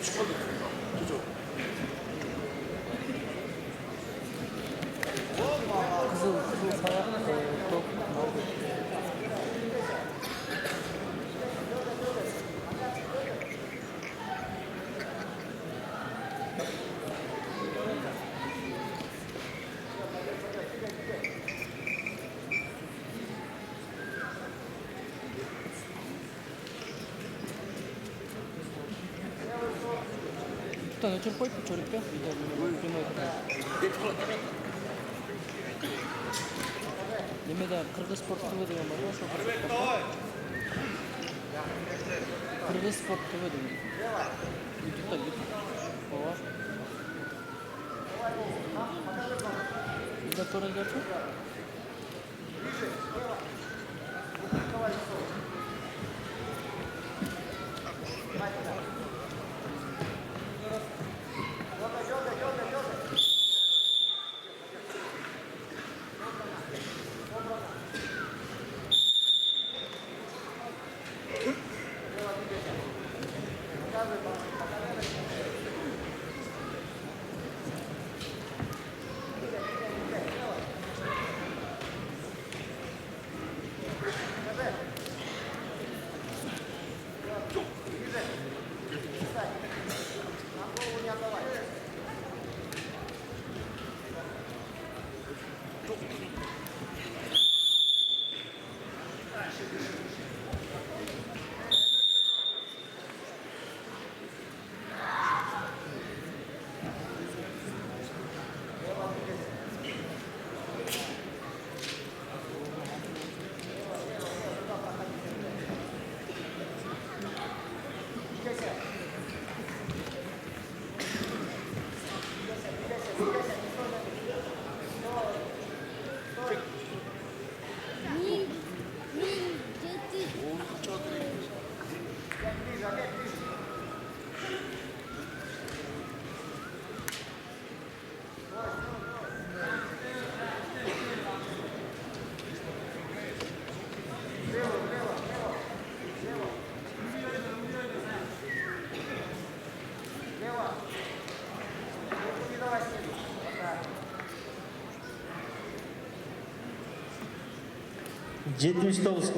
Kızıl sayak top aldı. Тана черпай почерпя. Немеде Кыргыз спорт ТВ деген бар ғой, ошол Кыргыз спорт ТВ деген. YouTube'да ооба. Бизде көрөңөрчү.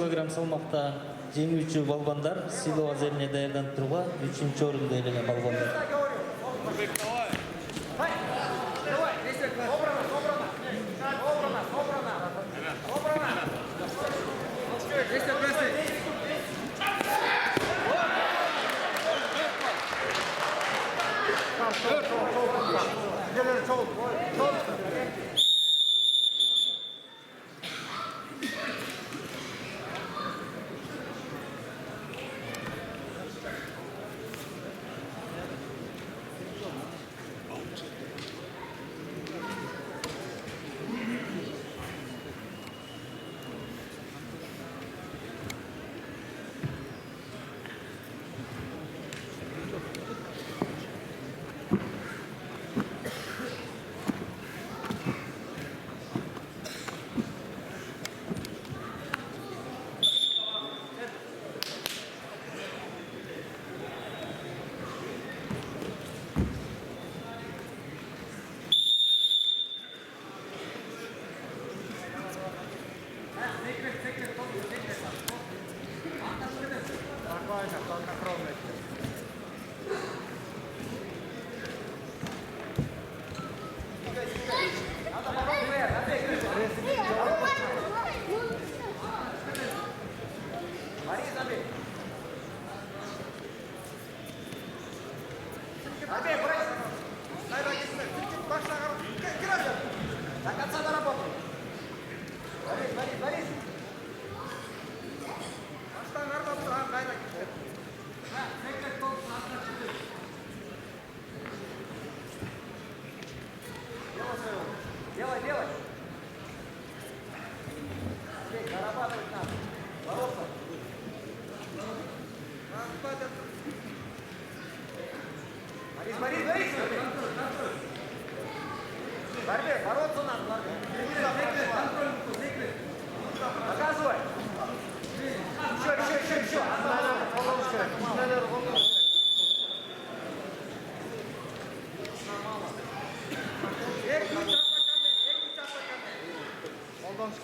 килограмм салмақта жеңүүчү балбандар силоо аземіне даярданып турууга 3-чү орунду ээлеген балбандар.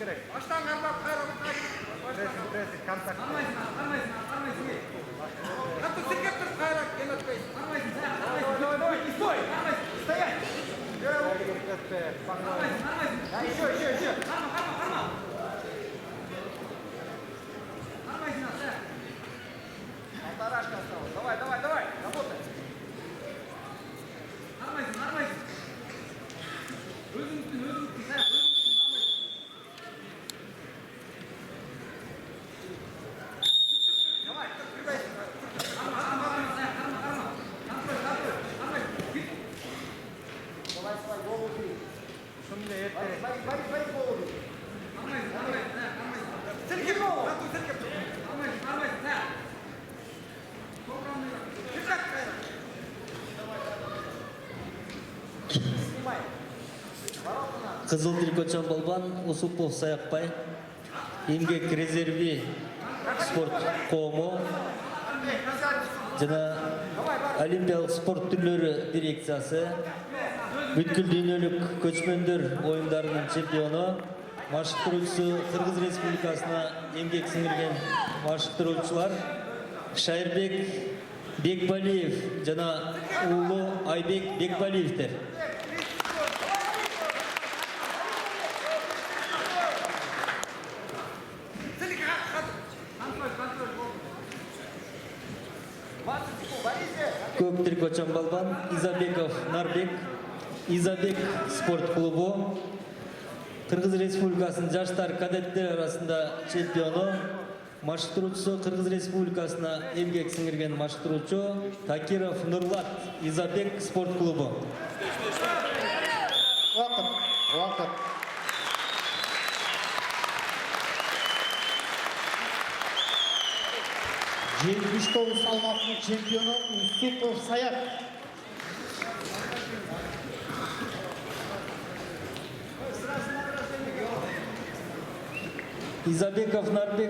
керек. Баштан қармап, қайрап, прессинг, контакт. Қатты сілкеп тұр, қайрап, кемітпейді. Давай, стой! Стоять! Еще. Полторашка осталась. Давай, работай. Қызыл трикотчан балбан Усупов Саякбай, Емгек резерви спорт коому жана Олимпиялық спорт түрлері дирекциясы, бүткүл дүйнөлүк көчмөндөр оюндарынын чемпиону, машыктыруучусу Кыргыз Республикасына эмгек сиңирген машыктыруучулар Шайырбек Бекбалиев жана уулу Айбек Бекбалиевтер. Көк трикотчан балбан Изабеков Нарбек, Изабек спорт клубу, Кыргыз Республикасынын жаштар кадеттер арасында чемпиону, машыктыруучусу Кыргыз Республикасына эмгек сиңирген машыктыруучу Такиров Нурлат, Изабек спорт клубу. Уақыт. 79 салмақтың чемпионы Усупов Саяк. Изабеков Нарбек